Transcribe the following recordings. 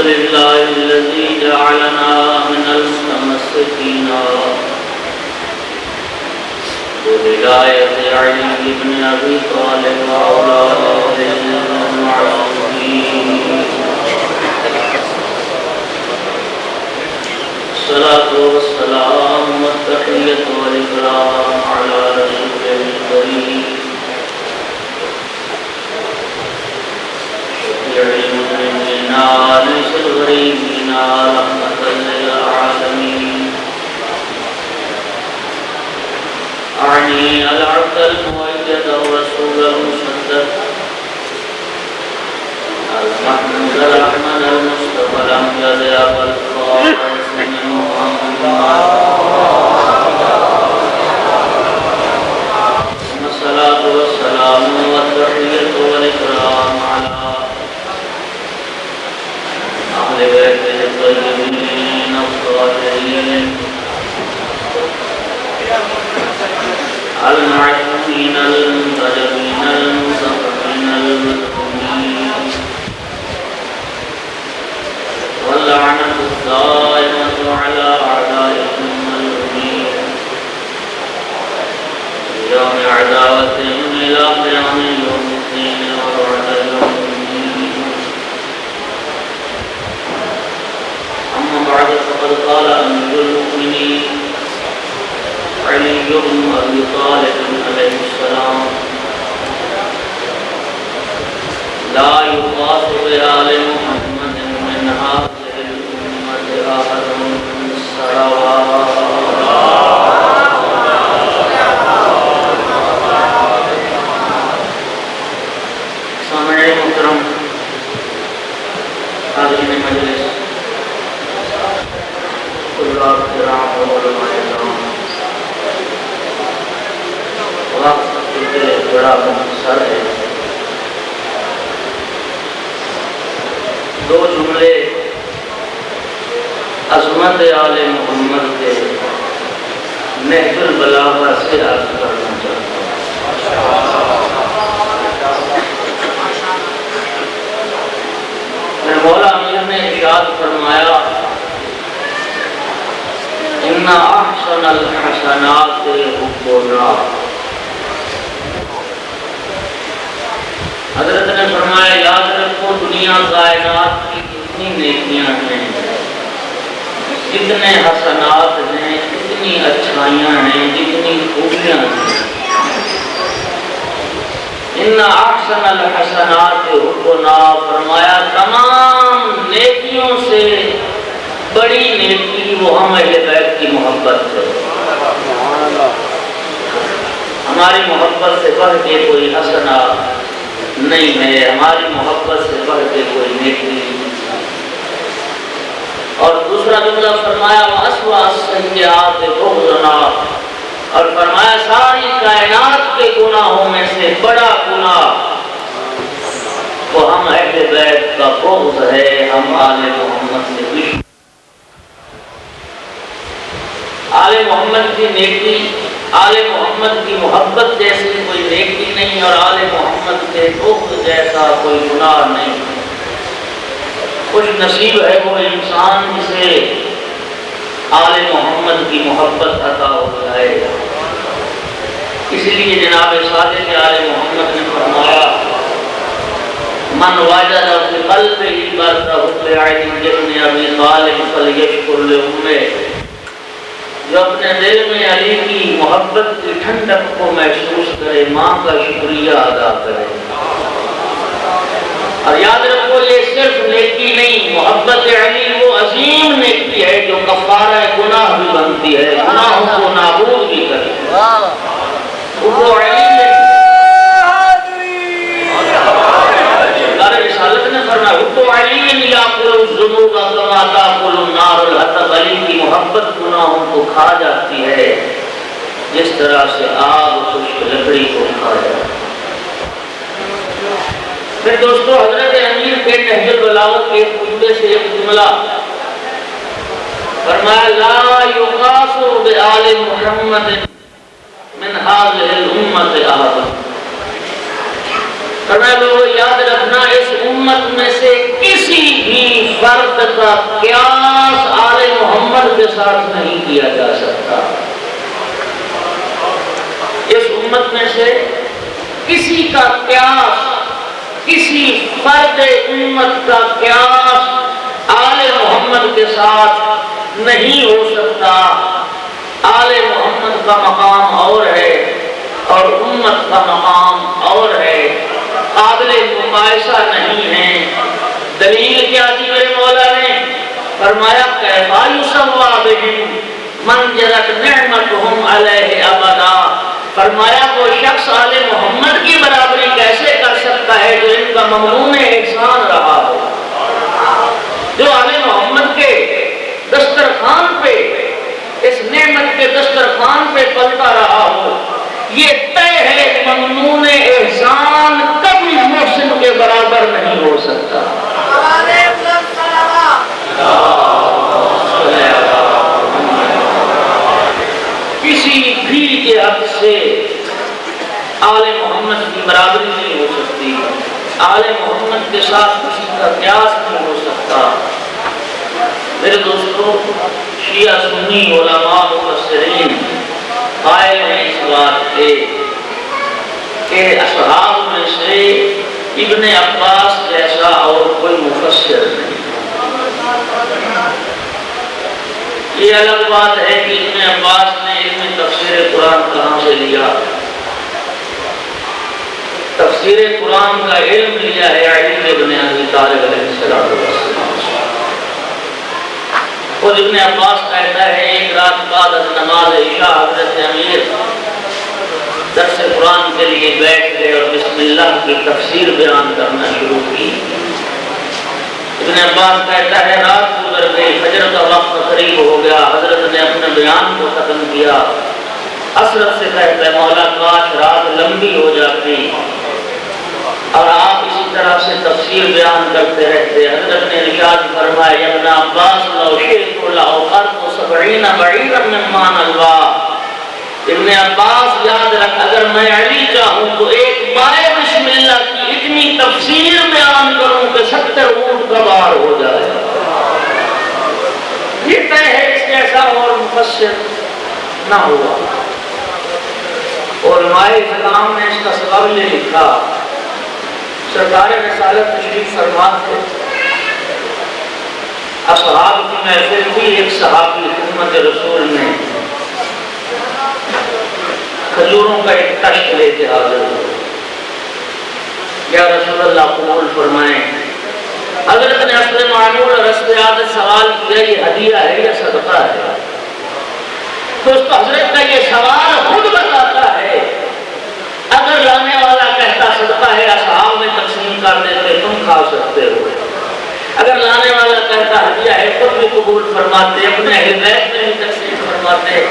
لله الذي جعلنا من المتمسكين بولاية علي بن أبي طالب وأولاده المعصومين. الصلاة والسلام والتحية والإكرام على رسوله الكريم ليس الغريبين رحمة للعالمين. أعني العبد المؤيد والرسول المصدق المحمود الأحمد المصطفى الأمجد أبا القاسم محمد الصلاة والسلام والتحية والإكرام على أهل بيته الطيبين الطاهرين المعصومين المنتجبين المصطفين المذكورين، واللعنة الدائمة على أعدائهم الملعونين يوم عداوتهم إلى قيام يوم الدين وبعد يوم الدين. أما بعد فقد قال أمير المؤمنين علي بن أبي طالب عليه السلام: لا يقاس بآل محمد من هذه الأمة أحد سواء. سامعین محترم، حاضرین مجلس، طلاب کرام و علماء کرام، وقت کے بڑا مختصر ہے. دو جملے عظمت آل محمد کے نہج البلاغہ سے عرض کرنا چاہتا ہوں. مولا امیر نے ارشاد فرمایا: ان احسن الحسنات حبنا. حضرت نے فرمایا یاد رکھو دنیا کائنات کی کتنی نیکیاں ہیں، جتنے حسنات ہیں، جتنی اچھائیاں ہیں، جتنی خوبیاں ہیں. ان احسن الحسنات حبنا، فرمایا تمام نیکیوں سے بڑی نیکی وہ ہم اہل بیت کی محبت ہے. ہماری محبت سے بڑھ کے کوئی حسنات نہیں ہے، ہماری محبت سے بڑھ کے کوئی نیکی نہیں. اور دوسرا جملہ فرمایا وَأَسْوَأَ السَّيِّئَاتِ بُغْضُنَا، اور فرمایا ساری کائنات کے گناہوں میں سے بڑا گناہ وہ ہم اہل بیت کا بغض ہے، ہم آل محمد سے دشمن. آل محمد کی نیکی، آل محمد کی محبت جیسی کوئی نیکی نہیں، اور آل محمد کے بغض جیسا کوئی گناہ نہیں. خوش نصیب ہے وہ انسان جسے آل محمد کی محبت عطا ہو جائے. اس لیے جناب صادق آل محمد نے فرمایا من وجد فی قلبہ برد حب علی بن ابی طالب فلیشکر لأمہ، جو اپنے دل میں علی کی محبت کی ٹھنڈک کو محسوس کرے، ماں کا شکریہ ادا کرے. اور یاد رکھو یہ صرف نیکی نہیں، محبت علی وہ عظیم نیکی ہے جو کفارہ گناہ بھی بنتی ہے، گناہوں کو نابود بھی کرے. وہ علی رسالت نے فرمایا حب علی یاکل الذنوب کما تاکل النار الحطب، علی کی محبت گناہوں کو کھا جاتی ہے جس طرح سے آگ خشک لکڑی کو کھا جاتی ہے. پھر دوستو حضرت امیر کے نہج البلاغہ کے خطبے سے ایک جملہ فرمایا لا یقاس بآل محمد من هذه الامة احد. فرمایا لوگوں یاد رکھنا اس امت میں سے کسی بھی فرد کا قیاس آل محمد کے ساتھ نہیں کیا جا سکتا. اس امت میں سے کسی کا قیاس، کسی فرد امت کا قیاس آل محمد کے ساتھ نہیں ہو سکتا. آل محمد کا مقام اور ہے اور امت کا مقام اور ہے، قابل مقایسہ نہیں ہے. دلیل کیا دی میرے مولا نے؟ فرمایا کیفا یسوا بہم من جرت نعمتہم علیہ ابدا. فرمایا وہ شخص آل محمد کی برابری کیسے کر سکتا ہے جو ان کا ممنون احسان رہا ہو، جو آل محمد کے دسترخوان پہ، اس نعمت کے دسترخوان پہ پلتا رہا ہو. یہ طے ہے ممنون احسان کبھی محسن کے برابر نہیں ہو سکتا. کسی بھی جہت سے آل محمد کی برابری نہیں ہو سکتی. آل محمد کے ساتھ کسی کا قیاس نہیں ہو سکتا. میرے دوستو، شیعہ سنی علماء مفسرین قائل ہیں اس بات کے کہ اصحاب میں سے ابن عباس جیسا اور کوئی مفسر نہیں. یہ الگ بات ہے کہ ابن عباس نے علم تفسیر قرآن کہاں سے لیا. تفسیر قرآن کا علم لیا ہے علی ابن ابی طالب علیہ السلام. اور ابن عباس کہتا ہے ایک رات بعد از نماز عشاء حضرت امیر درس قرآن کے لیے بیٹھ گئے اور بسم اللہ کی تفسیر بیان کرنا شروع کی. ابن عباس کہتا ہے رات گزر گئی، فجر کا وقت قریب ہو گیا، حضرت نے اپنے بیان کو ختم کیا. حسرت سے کہتا ہے مولا کاش رات لمبی ہو جاتی اور آپ اسی طرح سے تفسیر بیان کرتے رہتے. حضرت نے ارشاد فرمایا یا ابن عباس لو شئت لاوقرت 70 بعیرا مما نلوا. ابن عباس یاد رکھ، اگر میں علی چاہوں تو ایک بارے بسم اللہ کی اتنی تفسیر بیان کروں کہ 70 اونٹ کا بار ہو جائے. یہ طے ہے اس جیسا اور مفسر نہ ہوا. علماء اسلام نے اس کا سبب یہ لکھا. سرکار رسالت تشریف فرما تھے، اصحاب کی محفل تھی. ایک صحابی خدمت رسول میں کھجوروں کا ایک کشت لے کے حاضر ہوئے. یا رسول اللہ قبول فرمائیں. حضرت نے اصل معمول اور اصل عادت سوال کیا یہ ہدیہ ہے یا صدقہ ہے؟ دوستو حضرت کا یہ سوال خود بتاتا ہے اگر لانے والا کہتا صدقہ ہے اصحاب میں تقسیم کر دیتے تم کھا سکتے ہو. اگر لانے والا کہتا ہدیہ ہے خود بھی قبول فرماتے، اپنے اہل بیت میں بھی تقسیم فرماتے،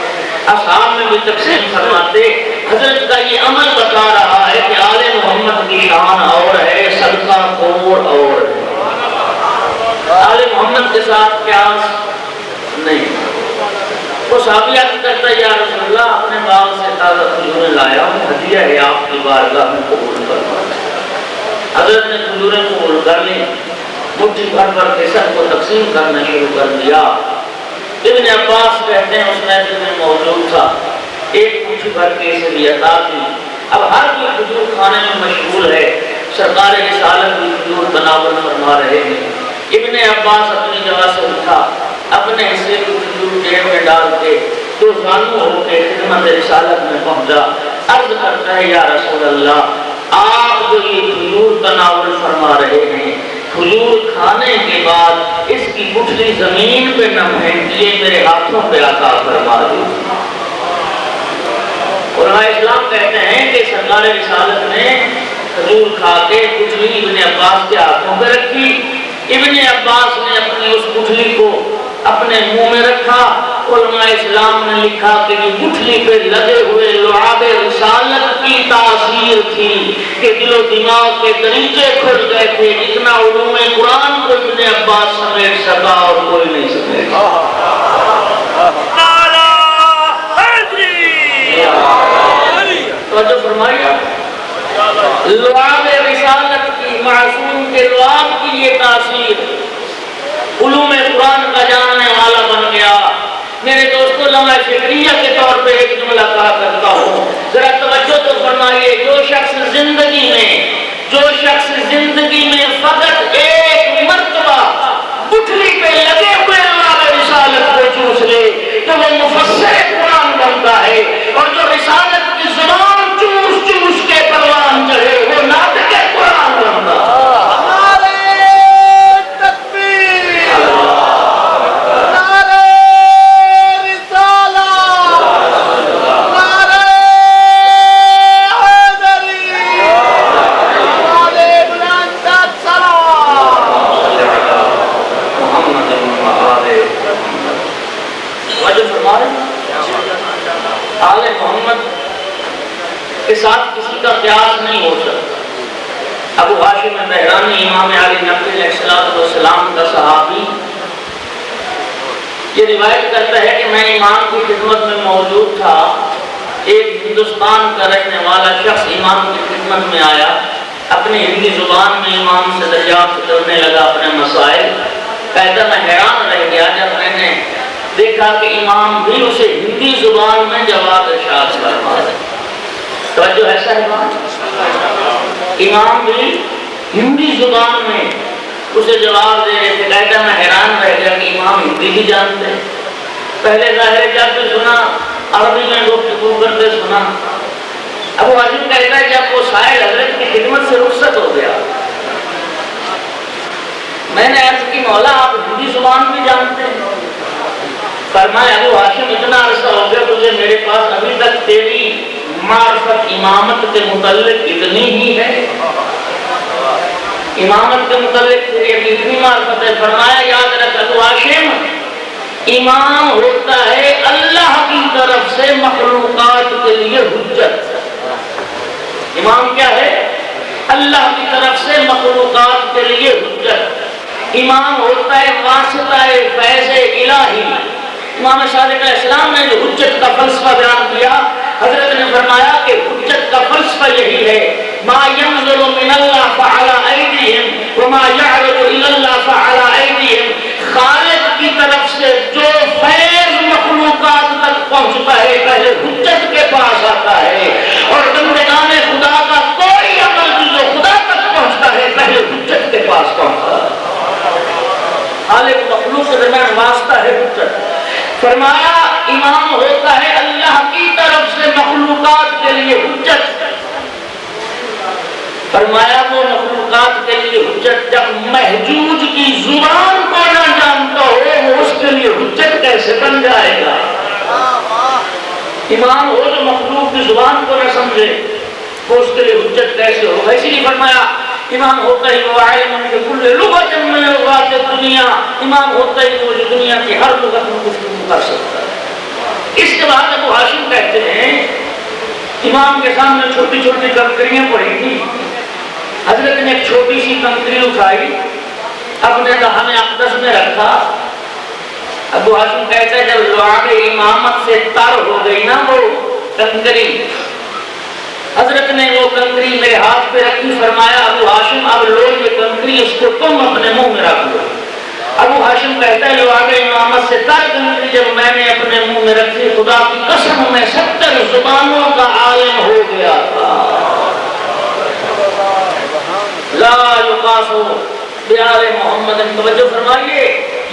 اصحاب میں بھی تقسیم فرماتے. حضرت کا یہ عمل بتا رہا ہے کہ آل محمد کی شان اور ہے، صدقہ خور اور ہے. آل محمد کے ساتھ قیاس نہیں. وہ صحابیہ کہتا ہے یا رسول اللہ اپنے باغ سے تازہ کھجوریں لایا ہوں، ہدیہ ہے آپ کی بارگاہ میں قبول فرمائیں. حضرت نے کھجوریں قبول کر لی، مٹھی بھر بھر کے سب کو تقسیم کرنا شروع کر دیا. ابن عباس کہتے ہیں اس محفل میں موجود تھا، ایک مٹھی بھر کے اسے بھی عطا کی. اب ہر کوئی کھجور کھانے میں مشغول ہے، سرکار رسالت بھی کھجور تناول فرما رہے ہیں. ابن عباس اپنی جگہ سے اٹھا، اپنے حصے کو کھجور جیب میں ڈال کے دو زانو ہو کے خدمت رسالت میں پہنچا. عرض کرتا ہے یا رسول اللہ آپ جو یہ کھجور تناول فرما رہے ہیں، کھجور کھانے کے بعد اس کی گٹھلی زمین پہ نہ پھینکیے، میرے ہاتھوں پہ عطا فرما دیجیے. علماء اسلام کہتے ہیں کہ سرکار رسالت نے کھجور کھا کے گٹھلی ابن عباس کے ہاتھوں پہ رکھی. ابن عباس نے اپنی اس گٹھلی کو اپنے منہ میں رکھا. علماء اسلام نے لکھا کہ یہ گٹھلی پہ لگے ہوئے لعاب رسالت کی تاثیر تھی کہ دل و دماغ کے دریچے کھل گئے تھے. اتنا علوم قرآن کو ابن عباس سمیٹ سکا اور کوئی نہیں سمیٹ توجہ فرمائیے. لعاب رسالت معصوم کے لعاب کی یہ تاثیر، علوم قرآن کا جاننے والا بن گیا۔ میرے دوستو لمحہ فکریہ کے طور پہ ایک جملہ کہا کرتا ہوں، ذرا توجہ تو فرمائیے، جو شخص زندگی میں فقط ایک مرتبہ گٹھلی پہ لگے ہوئے اللہ رسالت کو چوس لے تو وہ مفسر قرآن بنتا ہے، اور جو رسالت کی زبان چوس چوس کے پروان چڑھے وہ ناطق قرآن بنتا ہے۔ آل محمد کے ساتھ کسی کا قیاس نہیں ہو سکتا۔ ابو ہاشم بحرانی امام علی نقی علیہ السلام کا صحابی یہ روایت کرتا ہے کہ میں امام کی خدمت میں موجود تھا، ایک ہندوستان کا رہنے والا شخص امام کی خدمت میں آیا، اپنی ہندی زبان میں امام سے دریافت کرنے لگا اپنے مسائل۔ کہتا میں حیران رہ گیا جب میں نے دیکھا کہ امام بھی اسے ہندی زبان میں جواب ارشاد فرما رہے۔ توجہ ایسا ہے بات، امام بھی ہندی زبان میں اسے جواب دے رہے تھے۔ کہتا میں حیران رہ گیا کہ امام ہندی بھی جانتے، پہلے ظاہر جب سنا عربی میں گفتگو کرتے سنا۔ ابو ہاشم کہتا ہے جب وہ سائل حضرت کی خدمت سے رخصت ہو گیا، میں نے عرض کی مولا آپ ہندی زبان بھی جانتے ہیں؟ فرمایا ابو ہاشم اتنا عرصہ ہو گیا تجھے میرے پاس، ابھی تک تیری معرفت امامت کے متعلق اتنی ہی ہے، امامت کے متعلق تیری ابھی اتنی معرفت ہے۔ فرمایا یاد رکھ ابو ہاشم، امام ہوتا ہے اللہ کی طرف سے مخلوقات کے لیے حجت۔ امام کیا ہے؟ اللہ کی طرف سے مخلوقات کے لیے حجت۔ امام ہوتا ہے واسطہ فیض الہی۔ امام صادق علیہ السلام نے جو حجت کا فلسفہ بیان کیا، حضرت نے فرمایا کہ حجت کا فلسفہ یہی ہے، ما ينزل من اللہ فعلى ایدیہم وما يعرض الى اللہ فعلى ایدیہم۔ خالق کی طرف سے جو فیض مخلوقات تک پہنچتا ہے پہلے حجت کے پاس آتا ہے، اور بندگان خدا کا کوئی عمل جو خدا تک پہنچتا ہے پہلے حجت کے پاس پہنچتا ہے۔ خالق مخلوق کے درمیان واسطہ ہے حجت۔ فرمایا امام ہوتا ہے اللہ کی طرف سے مخلوقات کے لیے حجت۔ فرمایا وہ مخلوقات کے لیے حجت جب محجوج کی زبان کو نہ جانتا ہو وہ اس کے لیے حجت کیسے بن جائے گا؟ امام ہو جو مخلوق کی زبان کو نہ سمجھے وہ اس کے لیے حجت کیسے ہوگا؟ اسی لیے فرمایا امام ہوتا ہی وہ عالم بکل لغت من لغات دنیا، امام ہوتا ہی وہ جو دنیا کی ہر لغت میں گفتگو کر سکتا ہے۔ اس کے بعد ابو ہاشم کہتے ہیں امام کے سامنے چھوٹی چھوٹی کنکریاں پڑی تھی، حضرت نے ایک چھوٹی سی کنکری اٹھائی اپنے دہن اقدس میں رکھا۔ ابو ہاشم کہتا ہے جب لعاب امامت سے تر ہو گئی نا وہ کنکری، حضرت نے وہ کنکری میرے ہاتھ پہ رکھی، فرمایا ابو ہاشم اب لو یہ کنکری اس کو تم اپنے منہ میں رکھ لو۔ ابو ہاشم کہتا ہے لعاب امامت سے تر کنکری جب میں نے اپنے منہ میں رکھی، خدا کی قسم میں 70 زبانوں کا عالم ہو گیا تھا۔ لا یقاسو بیال محمد، توجہ فرمائیے،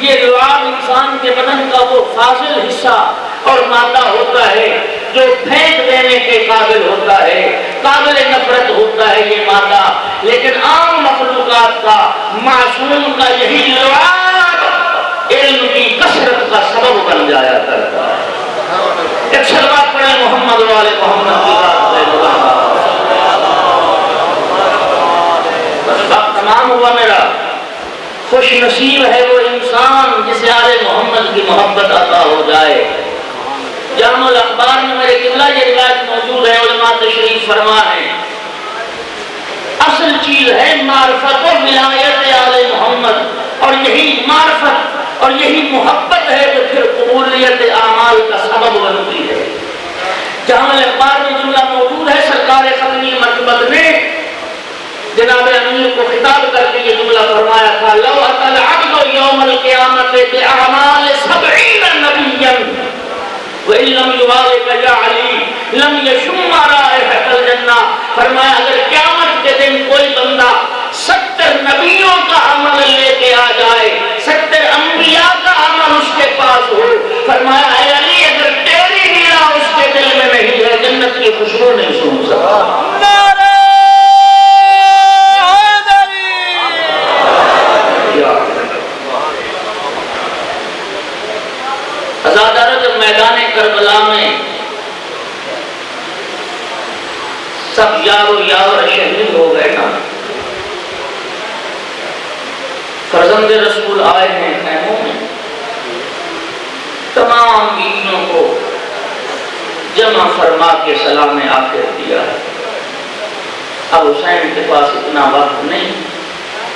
یہ لعاب انسان کے بدن کا وہ فاضل حصہ اور مادہ ہوتا ہے جو پھینک دینے کے قابل ہوتا ہے، قابل نفرت ہوتا ہے یہ مادہ، لیکن عام مخلوقات کا معصوم کا یہی لعاب علم کی کثرت کا سبب بن جایا کرتا ہے۔ ایک صلوات پڑھیں محمد والے محمد کی بات تمام ہوا میرا۔ خوش نصیب ہے وہ انسان جسے آل محمد کی محبت عطا ہو جائے۔ جامع الاخبار میں میرے قبلہ یہ روایت موجود ہے، علماء تشریف فرما ہے، اصل چیز ہے معرفت و ولایت آل محمد، اور یہی معرفت اور یہی محبت ہے جو پھر قبولیت اعمال کا سبب بنتی ہے۔ جامع الاخبار میں جملہ موجود ہے، سرکار ختمی مرتبت نے جناب امیر کو خطاب کر کے یہ جملہ فرمایا تھا لو اتى العبد يوم القيامة بأعمال 70 نبيا وإن لم يبارك يا علي لم يشم رائحة الجنة. فرمایا اگر قیامت کے دن کوئی بندہ 70 نبیوں کا عمل لے کے آ جائے، 70 انبیاء کا عمل اس کے پاس ہو، فرمایا اے علی اگر تیری میرا اس کے دل میں نہیں ہے جنت کی خوشبو نہیں سن سکتا. جب میدان کربلا میں سب یارو یار شہید ہو گئے نا، فرزند رسول آئے ہیں خیموں میں، تمام بیویوں کو جمع فرما کے سلام آخر دیا. اب حسین کے پاس اتنا وقت نہیں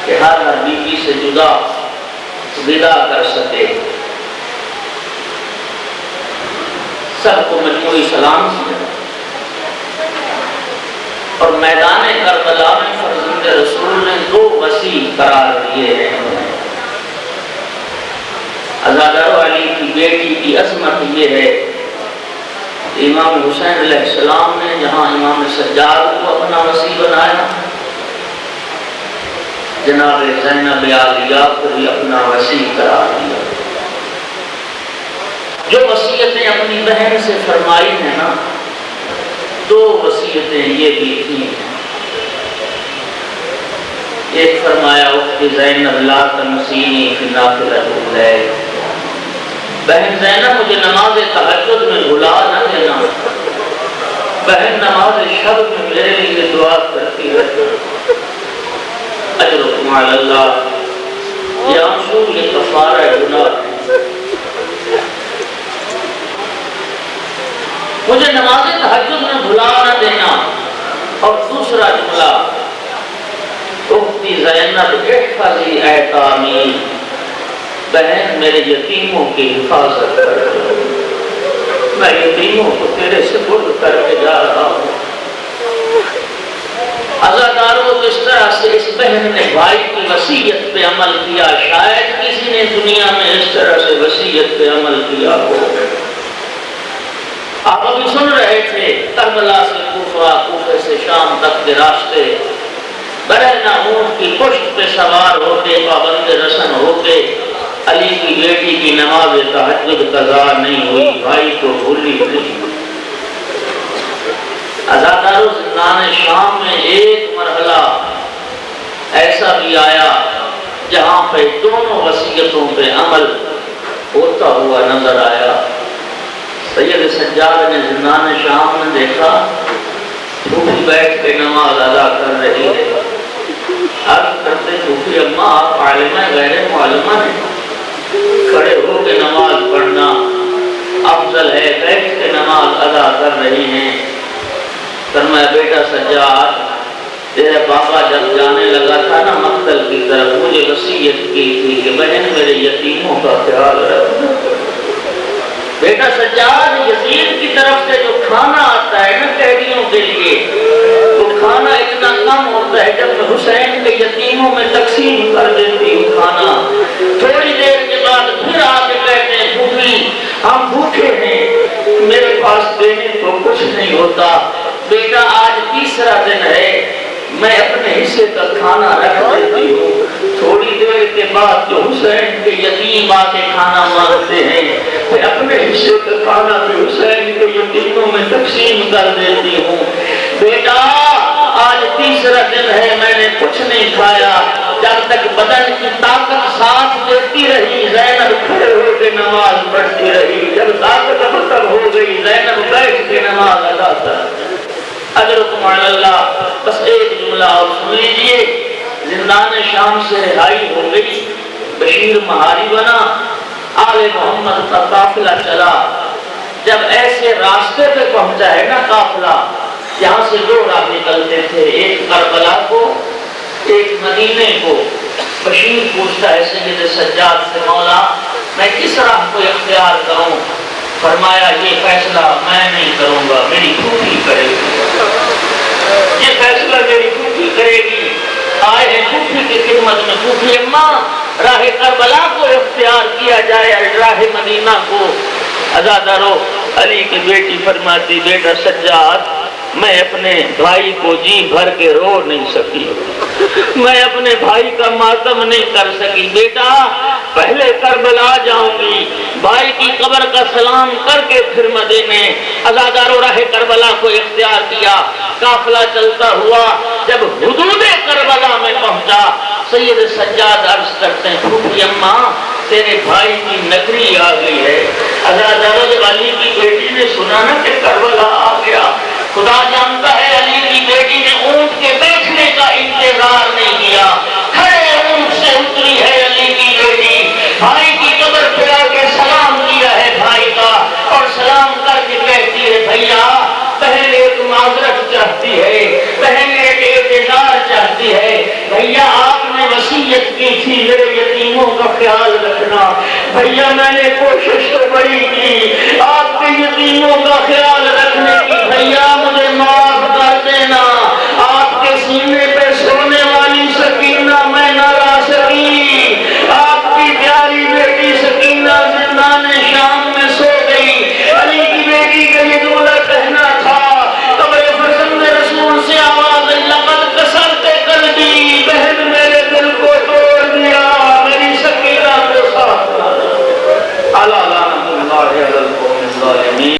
کہ ہر بیوی سے جدا ودا کر سکے، سب کو مجموعی سلام کیا اور میدان کربلا میں فرزند رسول نے 2 وصی قرار دیے ہیں. عزادارو علی کی بیٹی کی عظمت یہ ہے، امام حسین علیہ السلام نے جہاں امام سجاد کو اپنا وصی بنایا، جناب زینب عالیہ کو بھی اپنا وصی قرار دیا. جو وصیتیں اپنی بہن سے فرمائی ہیں نا، 2 وصیتیں یہ بھی تھیں. ایک فرمایا اخت زینب لا تنسینی فی نافلۃ اللیل، بہن زینب مجھے نماز تہجد میں بھلا نہ دینا، بہن نماز شب میں میرے لیے دعا کرتی رہے. اجرکم علی اللہ، یہ آنسو یہ کفارہ گناہ ہے. مجھے نماز تہجد میں بھلا نہ دینا. اور دوسرا جملہ اختی زینب احفظی ایتامی، بہن میرے یتیموں کی حفاظت کر، میں یتیموں کو تیرے سپرد کر کے جا رہا ہوں. عزاداروں اس طرح سے اس بہن نے بھائی کی وصیت پہ عمل کیا. شاید کسی نے دنیا میں اس طرح سے وصیت پہ عمل کیا ہو. آپ ابھی سن رہے تھے کربلا سے کوفہ، کوفہ سے شام تک کے راستے، برہنہ اونٹ کی پشت پہ سوار ہوتے، پابند رسن ہوتے، علی کی بیٹی کی نماز تہجد قضا نہیں ہوئی، بھائی کو بھولی نہیں. عزادارو زندان شام میں ایک مرحلہ ایسا بھی آیا جہاں پہ دونوں وصیتوں پہ عمل ہوتا ہوا نظر آیا. سید سجاد نے زندان شام میں دیکھا پھوپھی بیٹھ کے نماز ادا کر رہی ہے. عرض کرتے پھوپھی اماں آپ عالمہ غیر معلومہ ہیں، کھڑے ہو کے نماز پڑھنا افضل ہے، بیٹھ کے نماز ادا کر رہی ہیں. فرمایا بیٹا سجاد تیرے بابا جب جانے لگا تھا نا مقتل کی طرف، مجھے وصیت کی تھی کہ بہن میرے یتیموں کا خیال رکھنا. بیٹا سجاد یزید کی طرف سے جو کھانا آتا ہے نا قیدیوں کے لیے، وہ کھانا اتنا کم ہوتا ہے، جب میں حسین کے یتیموں میں تقسیم کر دیتی ہوں کھانا، تھوڑی دیر کے بعد پھر آ کے کہتے ہیں پھوپھی ہم بھوکے ہیں، میرے پاس دینے کو کچھ نہیں ہوتا. بیٹا آج تیسرا دن ہے، میں اپنے حصے کا کھانا رکھ دیتی ہوں. تھوڑی دیر کے بعد جو حسین کے یتیم آ کے کھانا مانگتے ہیں، میں اپنے حصے کا کھانا بھی حسین کے یتیموں میں تقسیم کر دیتی ہوں. بیٹا آج تیسرا دن ہے، میں نے کچھ نہیں کھایا. جب تک بدن کی طاقت ساتھ دیتی رہی زینب کھڑے ہو کے نماز پڑھتی رہی. جب طاقت ختم ہو گئی زینب بیٹھ کے نماز ادا کر. اجرکم علی اللہ. بس ایک جملہ اور سن لیجئے. زندان شام سے رہائی ہو گئی، بشیر مہاری بنا، آل محمد کا قافلہ چلا. جب ایسے راستے پہ پہنچا ہے نا قافلہ، یہاں سے 2 راہ نکلتے تھے، ایک کربلا کو ایک مدینے کو. بشیر پوچھتا ہے سید سجاد سے مولا میں کس راہ کو اختیار کروں؟ فرمایا یہ فیصلہ میں نہیں کروں گا، میری پھوپھی کرے گی. یہ فیصلہ میری پھوپھی کرے گی. پھوپھی اماں راہ کربلا کو اختیار کیا جائے، راہ مدینہ کو۔ عزادارو علی کی بیٹی فرماتی بیٹا سجاد میں اپنے بھائی کو جی بھر کے رو نہیں سکی، میں اپنے بھائی کا ماتم نہیں کر سکی، بیٹا پہلے کربلا جاؤں گی، بھائی کی قبر کا سلام کر کے پھر مدینے۔ عزادارو راہ کربلا کو اختیار کیا، قافلہ چلتا ہوا جب حدود کربلا میں پہنچا، سید سجاد عرض کرتے ہیں پھوپھی اماں تیرے بھائی کی نگری آ گئی ہے۔ عزادارو جب علی کی بیٹی نے سنا نا کہ کربلا آ گیا، خدا جانتا ہے علی کی بیٹی نے اونٹ کے بیٹھنے کا انتظار نہیں کیا، کھڑے اونٹ سے اتری ہے علی کی بیٹی، بھائی کی قبر پہ آ کے سلام کیا ہے بھائی کا، اور سلام کر کے کہتی ہے بھیا بہن ایک معذرت چاہتی ہے، بہن ایک اعتذار چاہتی ہے، بھیا آپ نے وصیت کی تھی میرے یتیموں کا خیال رکھنا، بھیا میں نے کوشش تو بڑی کی آپ کے یتیموں کا خیال رکھنے کی، بھیا مجھے